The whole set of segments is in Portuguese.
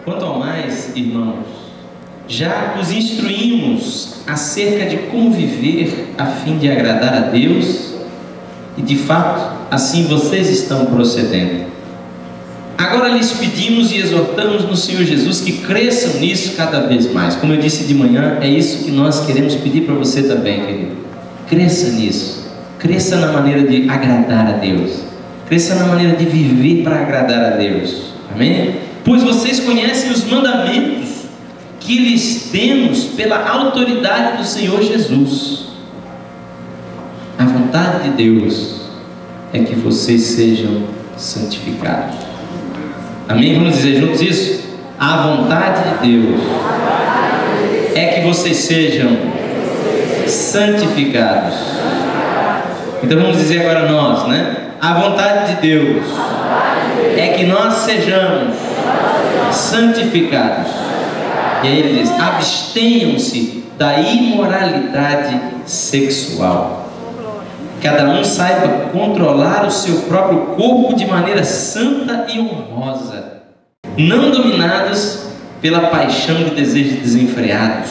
Quanto ao mais, irmãos, já os instruímos acerca de como viver a fim de agradar a Deus, e de fato, assim vocês estão procedendo. Agora lhes pedimos e exortamos no Senhor Jesus que cresçam nisso cada vez mais. Como eu disse de manhã, é isso que nós queremos pedir para você também, querido. Cresça nisso. Cresça na maneira de agradar a Deus. Cresça na maneira de viver para agradar a Deus. Amém? Pois vocês conhecem os mandamentos que lhes temos pela autoridade do Senhor Jesus. A vontade de Deus é que vocês sejam santificados. Amém? Vamos dizer juntos isso? A vontade de Deus é que vocês sejam santificados. Então vamos dizer agora nós, né? A vontade de Deus é que nós sejamos santificados. E aí ele diz: abstenham-se da imoralidade sexual. Cada um saiba controlar o seu próprio corpo de maneira santa e honrosa, não dominados pela paixão de desejos desenfreados,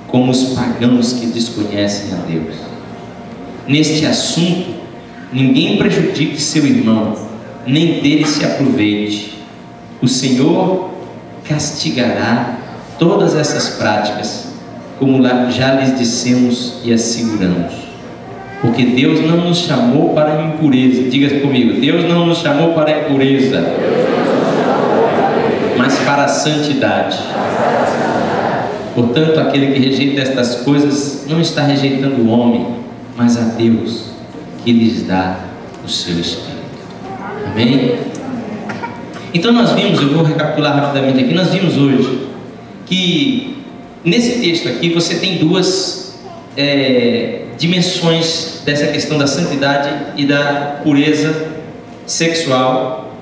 como os pagãos que desconhecem a Deus. Neste assunto, ninguém prejudique seu irmão, nem dele se aproveite. O Senhor castigará todas essas práticas, como já lhes dissemos e asseguramos. Porque Deus não nos chamou para a impureza. Diga comigo: Deus não nos chamou para a impureza, mas para a santidade. Portanto, aquele que rejeita estas coisas não está rejeitando o homem, mas a Deus, que lhes dá o seu Espírito. Amém? Então nós vimos, eu vou recapitular rapidamente aqui, nós vimos hoje que nesse texto aqui você tem duas dimensões dessa questão da santidade e da pureza sexual,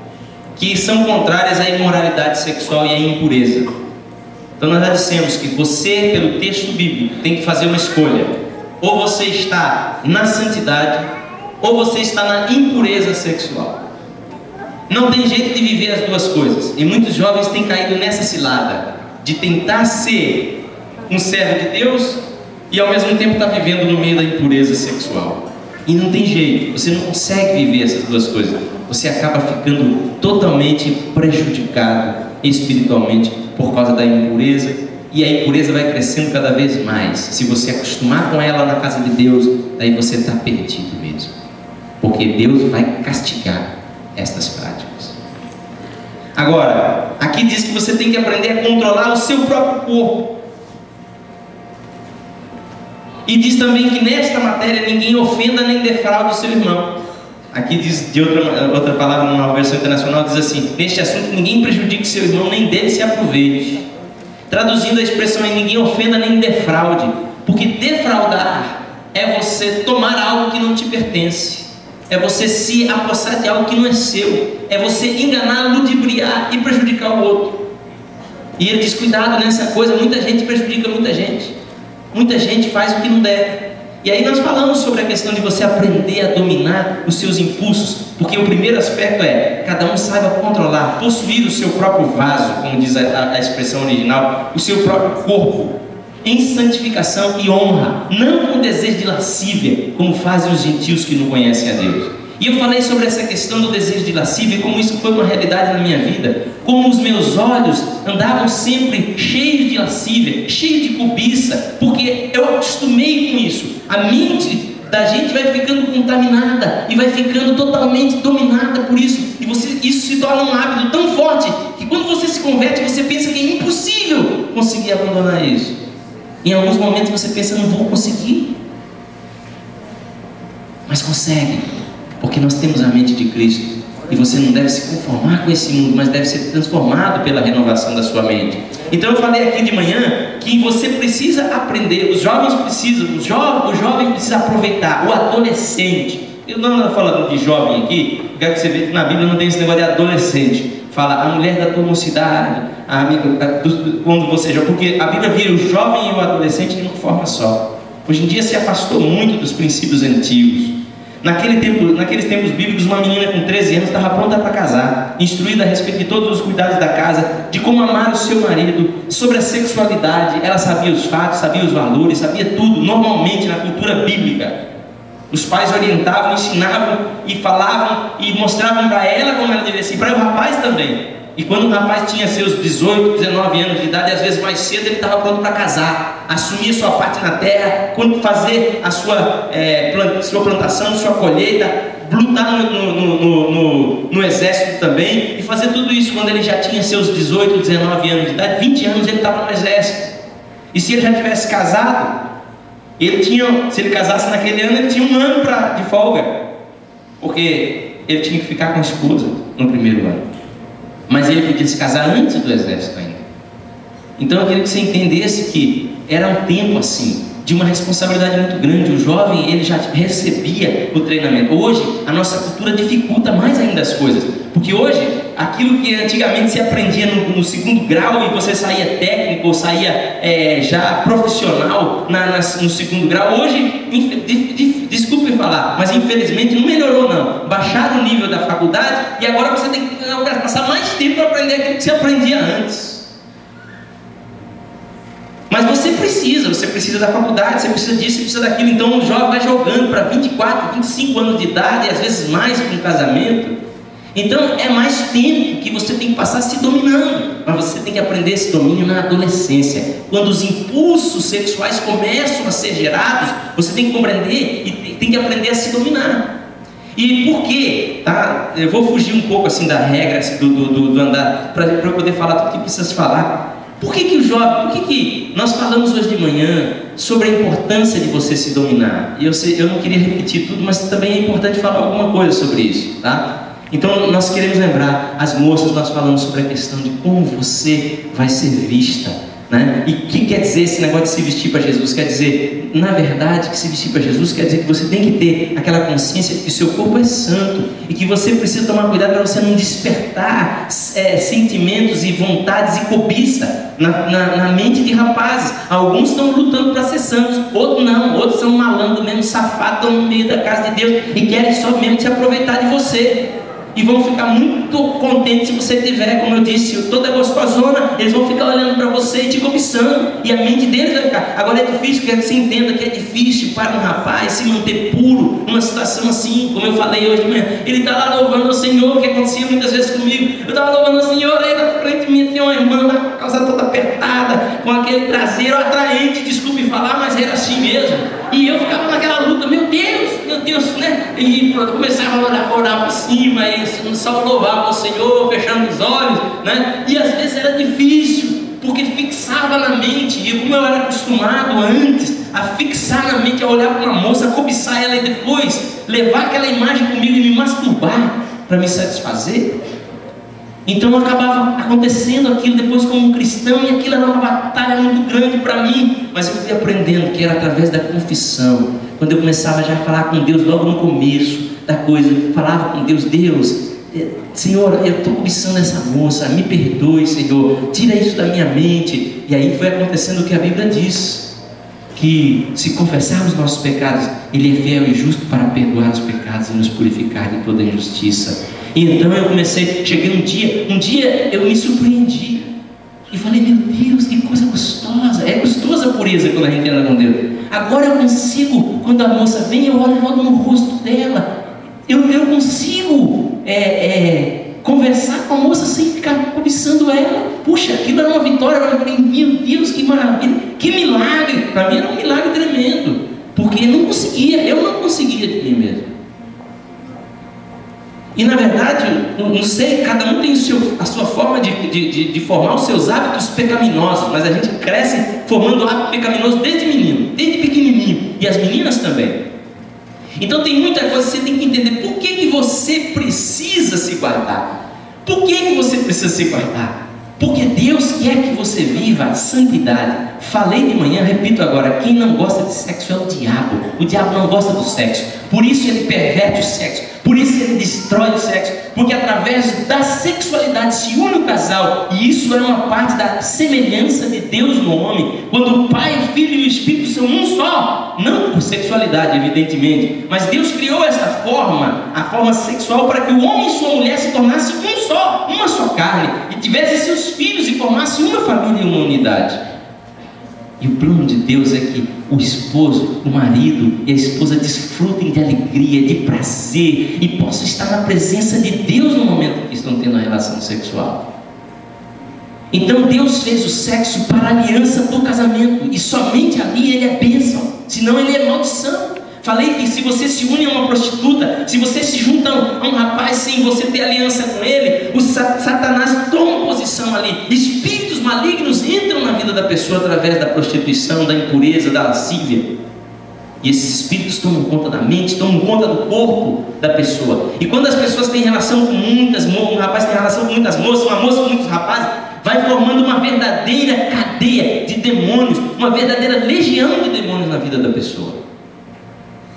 que são contrárias à imoralidade sexual e à impureza. Então nós já dissemos que você, pelo texto bíblico, tem que fazer uma escolha: ou você está na santidade, ou você está na impureza sexual. Não tem jeito de viver as duas coisas, e muitos jovens têm caído nessa cilada de tentar ser um servo de Deus e ao mesmo tempo está vivendo no meio da impureza sexual. E não tem jeito, você não consegue viver essas duas coisas. Você acaba ficando totalmente prejudicado espiritualmente por causa da impureza, e a impureza vai crescendo cada vez mais. Se você acostumar com ela na casa de Deus, aí você está perdido mesmo, porque Deus vai castigar estas práticas. Agora, aqui diz que você tem que aprender a controlar o seu próprio corpo. E diz também que nesta matéria ninguém ofenda nem defraude o seu irmão. Aqui diz de outra palavra, numa versão internacional, diz assim: neste assunto ninguém prejudique seu irmão, nem dele se aproveite. Traduzindo a expressão aí: ninguém ofenda nem defraude. Porque defraudar é você tomar algo que não te pertence, é você se apossar de algo que não é seu, é você enganar, ludibriar e prejudicar o outro. E ele diz: cuidado nessa coisa, muita gente prejudica muita gente. Muita gente faz o que não deve. E aí nós falamos sobre a questão de você aprender a dominar os seus impulsos, porque o primeiro aspecto é: cada um saiba controlar, possuir o seu próprio vaso, como diz a expressão original, o seu próprio corpo, em santificação e honra, não com desejo de lascívia, como fazem os gentios que não conhecem a Deus. E eu falei sobre essa questão do desejo de lascívia, como isso foi uma realidade na minha vida, como os meus olhos andavam sempre cheios de lascívia, cheios de cobiça, porque eu acostumei com isso. A mente da gente vai ficando contaminada e vai ficando totalmente dominada por isso, e isso se torna um hábito tão forte que quando você se converte, você pensa que é impossível conseguir abandonar isso. Em alguns momentos você pensa: não vou conseguir, mas consegue, porque nós temos a mente de Cristo. E você não deve se conformar com esse mundo, mas deve ser transformado pela renovação da sua mente. Então eu falei aqui de manhã que você precisa aprender, os jovens precisam, o jovem precisa aproveitar, o adolescente. Eu não estou falando de jovem aqui, eu quero que você veja que na Bíblia não tem esse negócio de adolescente. Fala a mulher da tua mocidade, a amiga, quando você joga, porque a Bíblia vira o jovem e o adolescente de uma forma só. Hoje em dia se afastou muito dos princípios antigos. Naqueles tempos bíblicos, uma menina com 13 anos estava pronta para casar, instruída a respeito de todos os cuidados da casa, de como amar o seu marido, sobre a sexualidade. Ela sabia os fatos, sabia os valores, sabia tudo. Normalmente, na cultura bíblica, os pais orientavam, ensinavam e falavam e mostravam para ela como ela devia ser, para o rapaz também. E quando o rapaz tinha seus 18, 19 anos de idade, às vezes mais cedo, ele estava pronto para casar, assumir a sua parte na terra, fazer a sua plantação, sua colheita, lutar no exército também, e fazer tudo isso quando ele já tinha seus 18, 19 anos de idade. 20 anos ele estava no exército. E se ele já tivesse casado, se ele casasse naquele ano, ele tinha um ano de folga, porque ele tinha que ficar com a esposa no primeiro ano. Mas ele podia se casar antes do exército ainda. Então eu queria que você entendesse que era um tempo assim, de uma responsabilidade muito grande. O jovem, ele já recebia o treinamento. Hoje, a nossa cultura dificulta mais ainda as coisas. Porque hoje, aquilo que antigamente se aprendia no segundo grau, e você saía técnico, ou saía já profissional no segundo grau, hoje, desculpe falar, mas infelizmente não melhorou não. Baixaram o nível da faculdade, e agora você tem que passar mais tempo para aprender aquilo que você aprendia antes. Mas você precisa da faculdade, você precisa disso, você precisa daquilo. Então o jovem vai jogando para 24, 25 anos de idade, e às vezes mais para um casamento. Então é mais tempo que você tem que passar se dominando. Mas você tem que aprender esse domínio na adolescência. Quando os impulsos sexuais começam a ser gerados, você tem que compreender e tem que aprender a se dominar. E por quê? Tá? Eu vou fugir um pouco assim da regra assim, do andar, para eu poder falar tudo o que precisa se falar. Por que o jovem, por que nós falamos hoje de manhã sobre a importância de você se dominar? E eu não queria repetir tudo, mas também é importante falar alguma coisa sobre isso, tá? Então nós queremos lembrar, as moças, nós falamos sobre a questão de como você vai ser vista, né? E o que quer dizer esse negócio de se vestir para Jesus? Quer dizer, na verdade, que se vestir para Jesus quer dizer que você tem que ter aquela consciência de que o seu corpo é santo e que você precisa tomar cuidado para você não despertar sentimentos e vontades e cobiça na mente de rapazes. Alguns estão lutando para ser santos, outros não, outros são malandros mesmo, safados, estão no meio da casa de Deus e querem só mesmo se aproveitar de você. E vão ficar muito contentes se você tiver, como eu disse, toda gostosona. Eles vão ficar olhando para você e te cobiçando, e a mente deles vai ficar. Agora é difícil, quero que você entenda que é difícil para um rapaz se manter puro numa situação assim, como eu falei hoje de manhã. Ele está lá louvando o Senhor, que acontecia muitas vezes comigo. Eu estava louvando o Senhor, aí na frente minha tinha uma irmã com a calça toda apertada, com aquele traseiro atraente, desculpe falar, mas era assim mesmo. E eu ficava naquela luta, meu Deus, né? E começava a orar por cima, e só louvava o Senhor, fechando os olhos, né? E às vezes era difícil, porque fixava na mente, e como eu era acostumado antes a fixar na mente, a olhar para uma moça, a cobiçar ela e depois levar aquela imagem comigo e me masturbar para me satisfazer. Então acabava acontecendo aquilo depois como um cristão, e aquilo era uma batalha muito grande para mim. Mas eu fui aprendendo que era através da confissão. Quando eu começava já a falar com Deus logo no começo da coisa, falava com Deus, Senhor, eu estou cobiçando essa moça, me perdoe, Senhor, tira isso da minha mente. E aí foi acontecendo o que a Bíblia diz, que se confessarmos nossos pecados, Ele é fiel e justo para perdoar os pecados e nos purificar de toda injustiça. E então eu cheguei um dia eu me surpreendi e falei, meu Deus, que coisa gostosa. É gostosa a pureza quando a gente anda com Deus. Agora eu consigo, quando a moça vem, eu olho logo no rosto dela, eu consigo conversar com a moça sem ficar cobiçando ela. Puxa, aquilo era uma vitória. Eu falei, meu Deus, que maravilha, que milagre. Para mim era um milagre tremendo, porque eu não conseguia de mim mesmo. E na verdade, não sei, cada um tem a sua forma de formar os seus hábitos pecaminosos, mas a gente cresce formando hábito pecaminoso desde menino, desde pequenininho, e as meninas também. Então tem muita coisa que você tem que entender. Por que você precisa se guardar? Por que você precisa se guardar? Porque Deus quer que você viva a santidade. Falei de manhã, repito agora, quem não gosta de sexo é o diabo. O diabo não gosta do sexo, por isso ele perverte o sexo. Por isso ele destrói o sexo, porque através da sexualidade se une o casal, e isso é uma parte da semelhança de Deus no homem, quando o Pai, o Filho e o Espírito são um só, não por sexualidade, evidentemente, mas Deus criou essa forma, a forma sexual, para que o homem e sua mulher se tornassem um só, uma só carne, e tivessem seus filhos e formassem uma família e uma unidade. E o plano de Deus é que o esposo, o marido e a esposa desfrutem de alegria, de prazer e possam estar na presença de Deus no momento que estão tendo a relação sexual. Então Deus fez o sexo para a aliança do casamento, e somente ali ele é bênção, senão ele é maldição. Falei que se você se une a uma prostituta, se você se junta a um rapaz sem você ter aliança com ele, o Satanás toma posição ali. Espíritos malignos entram na vida da pessoa através da prostituição, da impureza, da lascívia. E esses espíritos tomam conta da mente, tomam conta do corpo da pessoa. E quando as pessoas têm relação com muitas moças, um rapaz tem relação com muitas moças, uma moça com muitos rapazes, vai formando uma verdadeira cadeia de demônios, uma verdadeira legião de demônios na vida da pessoa.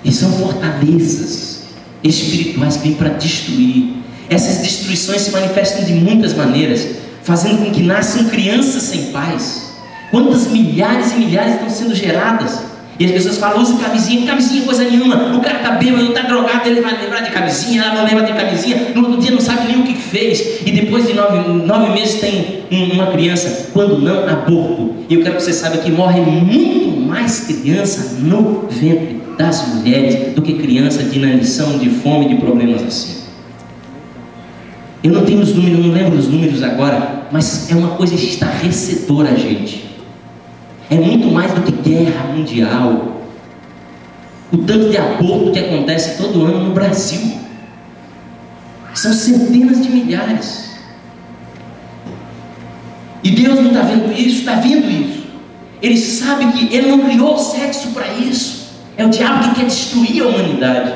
E são fortalezas espirituais que vêm para destruir. Essas destruições se manifestam de muitas maneiras, fazendo com que nasçam crianças sem pais. Quantas milhares e milhares estão sendo geradas? E as pessoas falam, usa camisinha coisa nenhuma. O cara está bêbado, está drogado, ele vai lembrar de camisinha, ela não lembra de camisinha, no outro dia não sabe nem o que fez. E depois de 9 meses tem uma criança, quando não, aborto. E eu quero que você saiba que morre muito mais criança no ventre das mulheres do que criança de inanição, de fome, de problemas assim. Eu não tenho os números, não lembro os números agora, mas é uma coisa estarrecedora, gente. É muito mais do que guerra mundial. O tanto de aborto que acontece todo ano no Brasil são centenas de milhares. E Deus não está vendo isso, está vendo isso. Ele sabe que Ele não criou o sexo para isso. É o diabo que quer destruir a humanidade.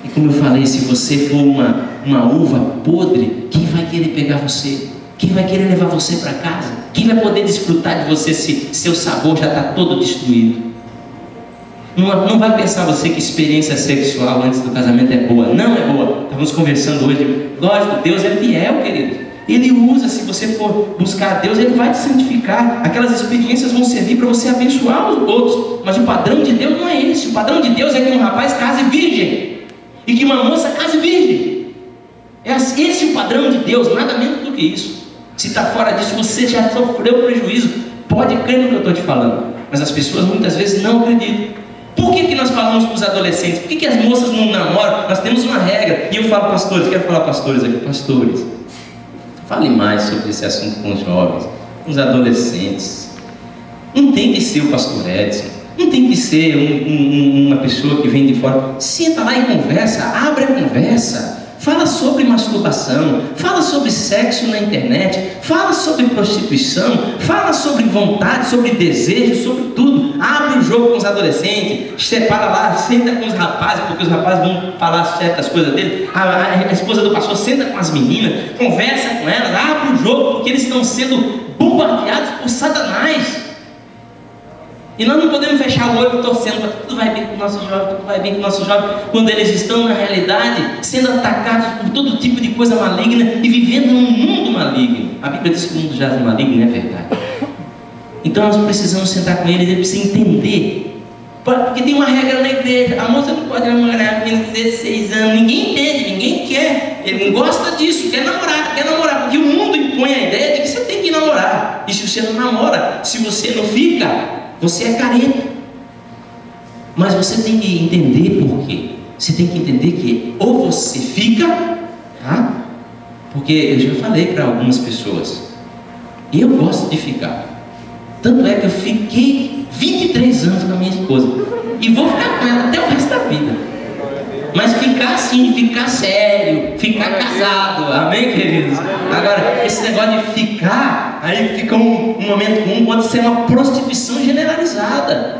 E como eu falei, se você for uma uva podre, quem vai querer pegar você? Quem vai querer levar você para casa? Quem vai poder desfrutar de você se seu sabor já está todo destruído? Não vai pensar você que experiência sexual antes do casamento é boa. Não é boa. Estávamos conversando hoje. Lógico, Deus é fiel, querido. Ele usa, se você for buscar a Deus, Ele vai te santificar. Aquelas experiências vão servir para você abençoar os outros. Mas o padrão de Deus não é esse. O padrão de Deus é que um rapaz case virgem e que uma moça case virgem. Esse é o padrão de Deus, nada menos do que isso. Se está fora disso, você já sofreu prejuízo. Pode crer no que eu estou te falando. Mas as pessoas muitas vezes não acreditam. Por que nós falamos para os adolescentes? Por que as moças não namoram? Nós temos uma regra. E eu falo pastores, quero falar pastores aqui. Pastores, fale mais sobre esse assunto com os jovens, com os adolescentes. Não tem que ser o pastor Edson, não tem que ser uma pessoa que vem de fora. Senta lá e conversa, abre a conversa. Fala sobre masturbação, fala sobre sexo na internet, fala sobre prostituição, fala sobre vontade, sobre desejo, sobre tudo. Abre o jogo com os adolescentes, separa lá, senta com os rapazes, porque os rapazes vão falar certas coisas dele. A esposa do pastor senta com as meninas, conversa com elas, abre o jogo, porque eles estão sendo bombardeados por Satanás. E nós não podemos fechar o olho torcendo para tudo vai bem com o nosso jovem, tudo vai bem com o nosso jovem, quando eles estão na realidade sendo atacados por todo tipo de coisa maligna e vivendo num mundo maligno. A Bíblia diz que o mundo jaz no maligno, é verdade. Então nós precisamos sentar com ele, ele precisa entender. Porque tem uma regra na igreja, a moça não pode namorar com 16 anos, ninguém entende, ninguém quer, ele não gosta disso, quer namorar, porque o mundo impõe a ideia de que você tem que namorar. E se você não namora, se você não fica, você é careta. Mas você tem que entender por quê. Você tem que entender que ou você fica, tá? Porque eu já falei para algumas pessoas, eu gosto de ficar. Tanto é que eu fiquei 23 anos com a minha esposa e vou ficar com ela até o resto da vida. Mas ficar assim, ficar sério, ficar casado, amém, queridos? Agora, esse negócio de ficar, aí fica um momento comum, pode ser uma prostituição generalizada.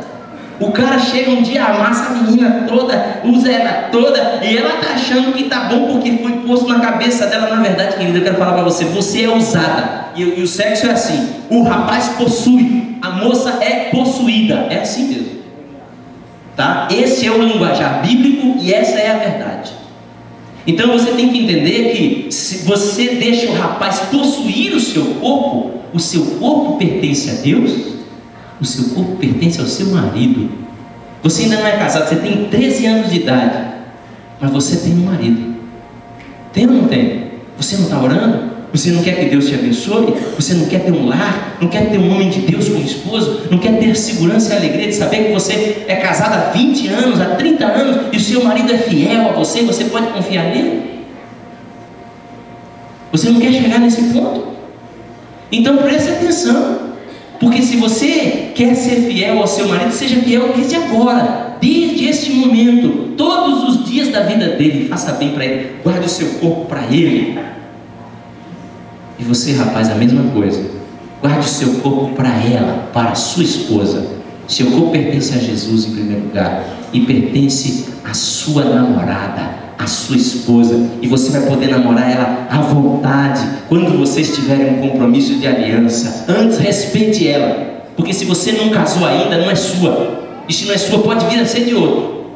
O cara chega um dia, amassa a menina toda, usa ela toda, e ela tá achando que tá bom porque foi posto na cabeça dela. Na verdade, querida, eu quero falar para você, você é usada. E o sexo é assim, o rapaz possui, a moça é possuída. É assim mesmo. Tá? Esse é o linguajar bíblico e essa é a verdade. Então você tem que entender que se você deixa o rapaz possuir o seu corpo pertence a Deus, o seu corpo pertence ao seu marido. Você ainda não é casado, você tem 13 anos de idade, mas você tem um marido. Tem ou não tem? Você não está orando? Você não quer que Deus te abençoe? Você não quer ter um lar? Não quer ter um homem de Deus como esposo? Não quer ter segurança e alegria de saber que você é casado há 20 anos, há 30 anos e o seu marido é fiel a você e você pode confiar nele? Você não quer chegar nesse ponto? Então preste atenção, porque se você quer ser fiel ao seu marido, seja fiel desde agora, desde este momento, todos os dias da vida dele, faça bem para ele, guarde o seu corpo para ele. E você, rapaz, a mesma coisa. Guarde o seu corpo para ela, para a sua esposa. Seu corpo pertence a Jesus em primeiro lugar e pertence à sua namorada, à sua esposa. E você vai poder namorar ela à vontade quando vocês tiverem um compromisso de aliança. Antes, respeite ela, porque se você não casou ainda, não é sua. E se não é sua, pode vir a ser de outro.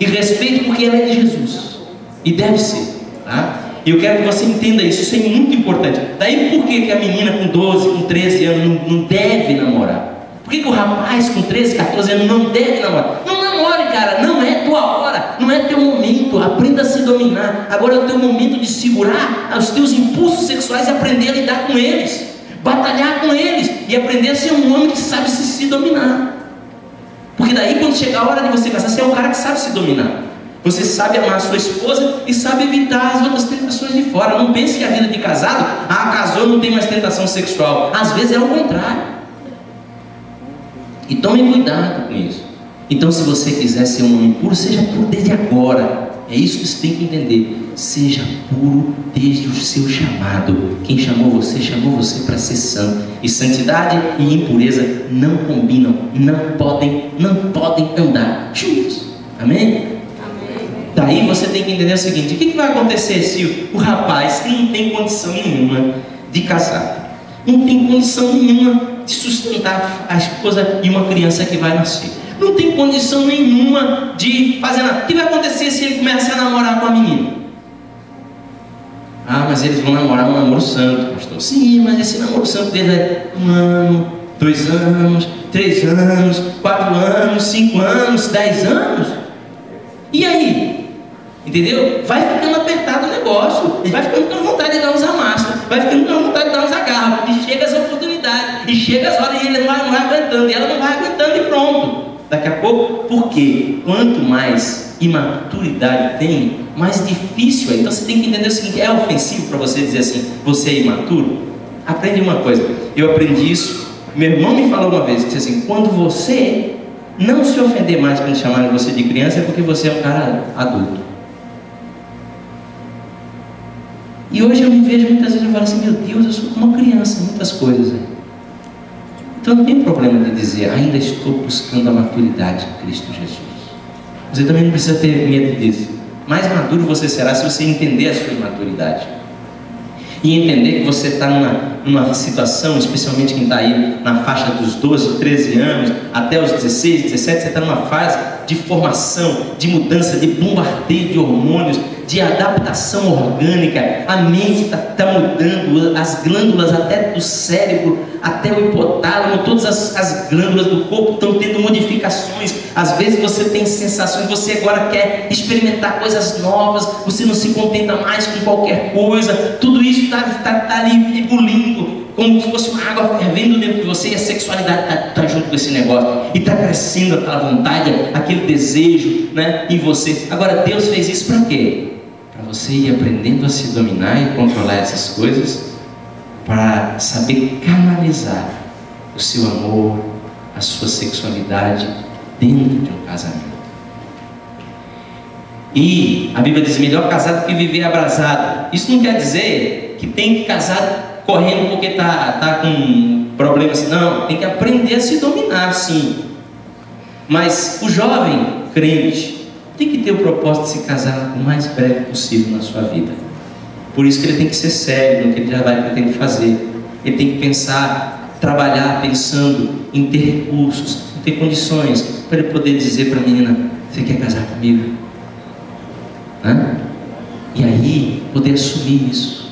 E respeite porque ela é de Jesus e deve ser, tá? E eu quero que você entenda isso, isso é muito importante. Daí por que a menina com 12, com 13 anos não deve namorar? Por que o rapaz com 13, 14 anos não deve namorar? Não namore, cara, não é tua hora, não é teu momento, aprenda a se dominar. Agora é o teu momento de segurar os teus impulsos sexuais e aprender a lidar com eles, batalhar com eles e aprender a ser um homem que sabe se dominar. Porque daí quando chegar a hora de você casar, você é um cara que sabe se dominar. Você sabe amar a sua esposa e sabe evitar as outras tentações de fora. Não pense que a vida de casado, casou, não tem mais tentação sexual. Às vezes é o contrário. E tome cuidado com isso. Então, se você quiser ser um homem puro, seja puro desde agora. É isso que você tem que entender. Seja puro desde o seu chamado. Quem chamou você para ser santo. E santidade e impureza não combinam, não podem andar juntos. Amém? Daí você tem que entender o seguinte: o que vai acontecer se o rapaz que não tem condição nenhuma de casar, não tem condição nenhuma de sustentar a esposa e uma criança que vai nascer, não tem condição nenhuma de fazer nada, o que vai acontecer se ele começar a namorar com a menina? Mas eles vão namorar um namoro santo, pastor. Sim, mas esse namoro santo dele é 1 ano, 2 anos, 3 anos, 4 anos, 5 anos, 10 anos. E aí? Entendeu? Vai ficando apertado o negócio, ele vai ficando com vontade de dar uns amassos, vai ficando com vontade de dar uns agarros, e chega as oportunidades, e chega as horas e ele não vai aguentando, e ela não vai aguentando e pronto. Daqui a pouco, porque quanto mais imaturidade tem, mais difícil é. Então você tem que entender o seguinte: é ofensivo para você dizer assim, você é imaturo? Aprende uma coisa, eu aprendi isso, meu irmão me falou uma vez, disse assim: quando você não se ofender mais quando chamarem você de criança, é porque você é um cara adulto. E hoje eu me vejo muitas vezes, eu falo assim: meu Deus, eu sou como uma criança em muitas coisas. Então não tem problema de dizer: ainda estou buscando a maturidade em Cristo Jesus. Você também não precisa ter medo disso. Mais maduro você será se você entender a sua imaturidade. E entender que você está numa situação, especialmente quem está aí na faixa dos 12, 13 anos, até os 16, 17, você está numa fase de formação, de mudança, de bombardeio de hormônios, de adaptação orgânica. A mente está mudando, as glândulas até do cérebro, até o hipotálamo, todas as glândulas do corpo estão tendo modificações. Às vezes você tem sensações, você agora quer experimentar coisas novas, você não se contenta mais com qualquer coisa. Tudo isso está ali ebulindo, como se fosse uma água fervendo dentro de você, e a sexualidade está junto com esse negócio, e está crescendo aquela vontade, aquele desejo, né, em você. Agora Deus fez isso para quê? Para você ir aprendendo a se dominar e controlar essas coisas, para saber canalizar o seu amor, a sua sexualidade dentro de um casamento. E a Bíblia diz: melhor casado que viver abrasado. Isso não quer dizer que tem que casar correndo porque tá com problemas. Não, tem que aprender a se dominar, sim. Mas o jovem crente tem que ter o propósito de se casar o mais breve possível na sua vida. Por isso que ele tem que ser sério no que ele já pretende fazer. Ele tem que pensar, trabalhar pensando em ter recursos, não tem condições, para ele poder dizer para a menina: você quer casar comigo? E aí, poder assumir isso.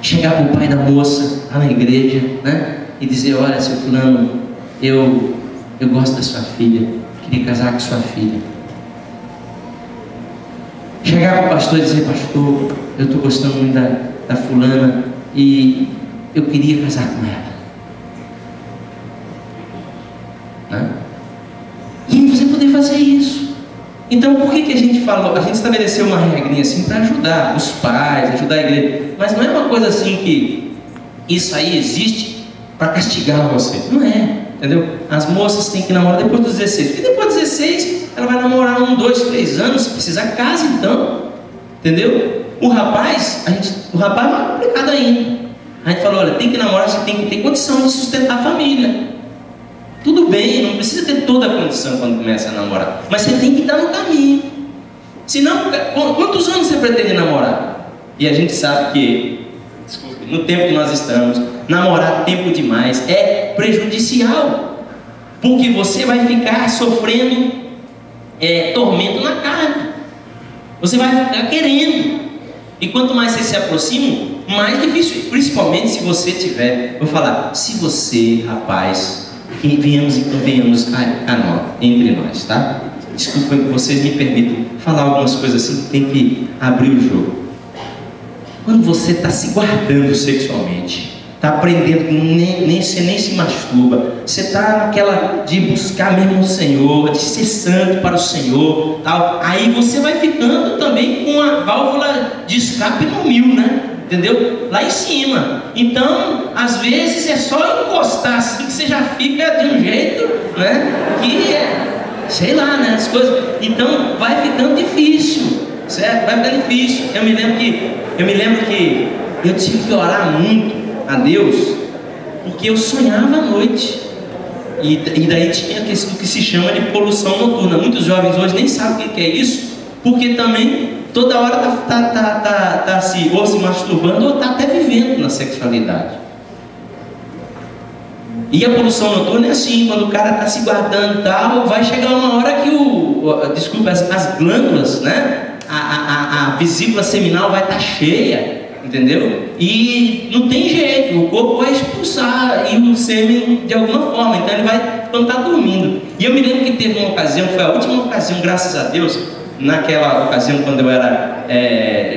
Chegar para o pai da moça, lá na igreja, e dizer: olha, seu fulano, eu gosto da sua filha, queria casar com sua filha. Chegar para o pastor e dizer: pastor, eu estou gostando muito da fulana e eu queria casar com ela. E você poder fazer isso. Então, por que a gente falou? A gente estabeleceu uma regrinha assim para ajudar os pais, ajudar a igreja. Mas não é uma coisa assim que isso aí existe para castigar você. Não é, entendeu? As moças têm que namorar depois dos 16. Porque depois dos 16 ela vai namorar 1, 2, 3 anos. Se precisar, casa então. Entendeu? O rapaz é mais complicado ainda. A gente falou: olha, tem que namorar, você tem que ter condição de sustentar a família. Tudo bem, não precisa ter toda a condição quando começa a namorar, mas você tem que estar no caminho. Senão, quantos anos você pretende namorar? E a gente sabe que, no tempo que nós estamos, namorar tempo demais é prejudicial, porque você vai ficar sofrendo tormento na carne. Você vai ficar querendo. E quanto mais você se aproxima, mais difícil. Principalmente se você tiver, vou falar, se você, rapaz, que venhamos entre nós, tá? Desculpa que vocês me permitam falar algumas coisas assim, tem que abrir o jogo. Quando você está se guardando sexualmente, está aprendendo que você nem se masturba, você está naquela de buscar mesmo o Senhor, de ser santo para o Senhor, tal, aí você vai ficando também com a válvula de escape no 1000, né? Entendeu? Lá em cima. Então, às vezes é só encostar assim que você já fica de um jeito, né? Que sei lá, né? As coisas. Então, vai ficando difícil, certo? Vai ficando difícil. Eu me lembro que eu tive que orar muito a Deus, porque eu sonhava à noite. E daí tinha a questão que se chama de poluição noturna. Muitos jovens hoje nem sabem o que é isso, porque também toda hora tá se masturbando ou está até vivendo na sexualidade. E a poluição noturna é assim: quando o cara está se guardando e tal, vai chegar uma hora que as glândulas, né? A vesícula seminal vai estar cheia, entendeu? E não tem jeito, o corpo vai expulsar e o sêmen de alguma forma, então ele vai quando está dormindo. E eu me lembro que teve uma ocasião, foi a última ocasião, graças a Deus, naquela ocasião quando eu era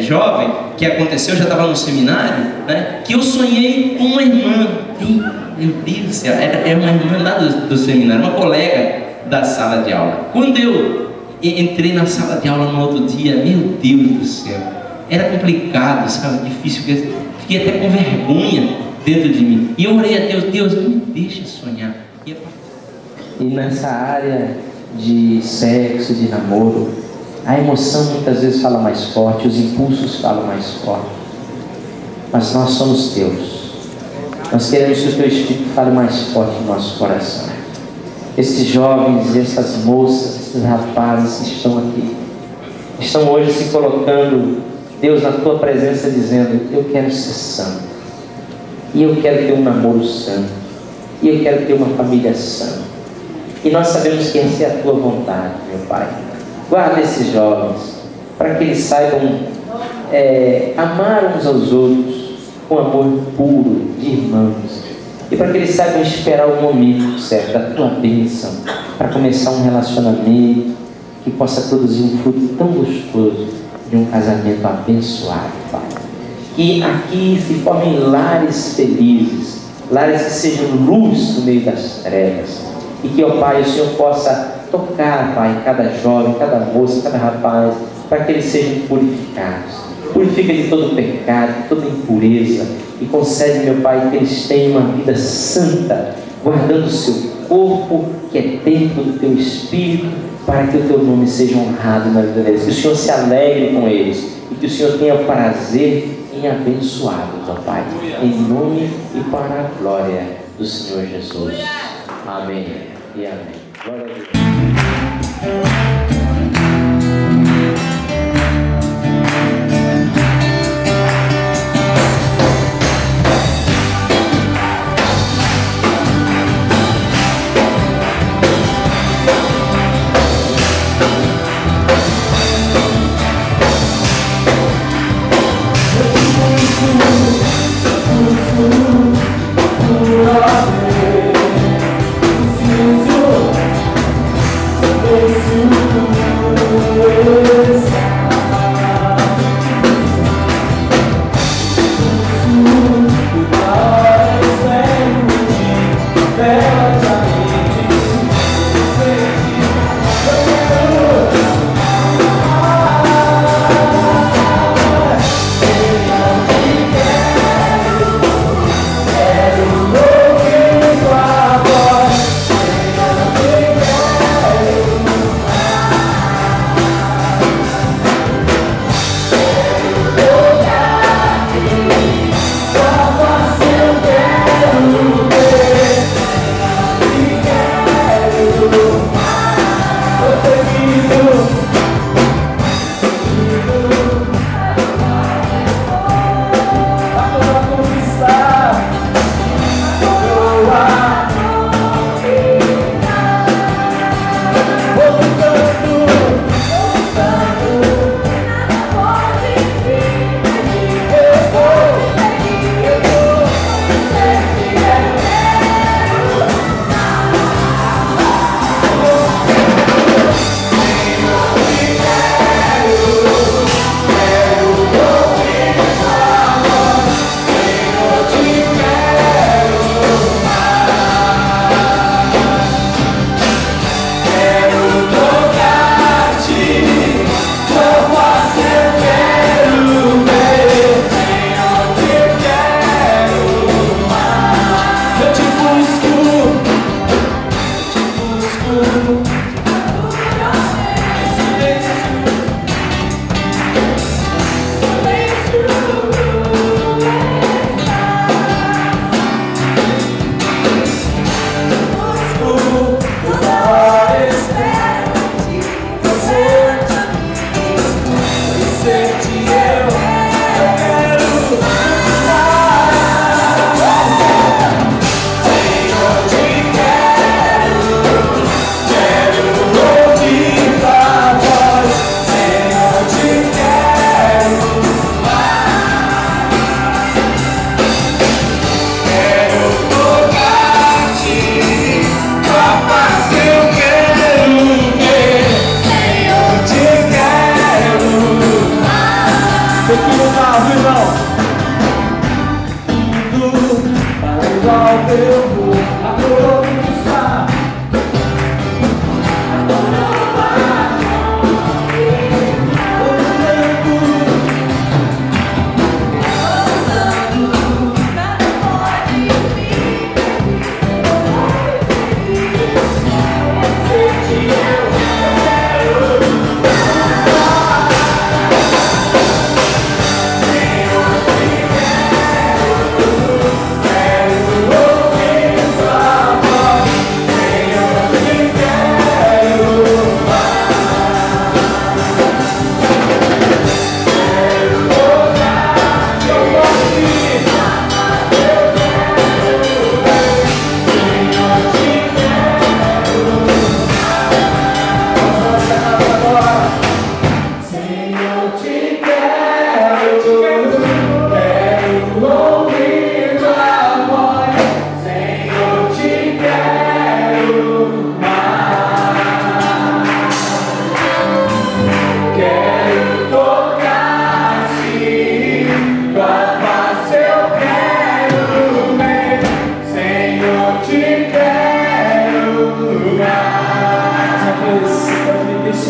jovem, que aconteceu, eu já estava no seminário, né, que eu sonhei com uma irmã. Meu Deus do céu, era uma irmã lá do seminário, uma colega da sala de aula. Quando eu entrei na sala de aula no outro dia, meu Deus do céu, era complicado, sabe, difícil, fiquei até com vergonha dentro de mim. E eu orei a Deus: Deus, não me deixa sonhar. E nessa área de sexo, de namoro, a emoção muitas vezes fala mais forte, os impulsos falam mais forte. Mas nós somos teus. Nós queremos que o teu Espírito fale mais forte no nosso coração. Esses jovens, essas moças, esses rapazes que estão aqui, estão hoje se colocando, Deus, na tua presença, dizendo: eu quero ser santo, e eu quero ter um namoro santo, e eu quero ter uma família santa. E nós sabemos que essa é a tua vontade, meu Pai. Guarda esses jovens, para que eles saibam amar uns aos outros com amor puro de irmãos, e para que eles saibam esperar o momento certo da tua bênção, para começar um relacionamento que possa produzir um fruto tão gostoso de um casamento abençoado, Pai. Que aqui se formem lares felizes, lares que sejam luz no meio das trevas, e que, ó Pai, o Senhor possa tocar, Pai, cada jovem, cada moça, cada rapaz, para que eles sejam purificados. Purifica de todo pecado, de toda impureza, e concede, meu Pai, que eles tenham uma vida santa, guardando o seu corpo, que é templo do teu Espírito, para que o teu nome seja honrado na vida deles. Que o Senhor se alegre com eles, e que o Senhor tenha prazer em abençoá-los, ó Pai, em nome e para a glória do Senhor Jesus. Amém e amém. Glória a Deus.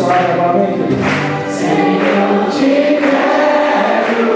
palavra, amém, querido? Senhor, te quero.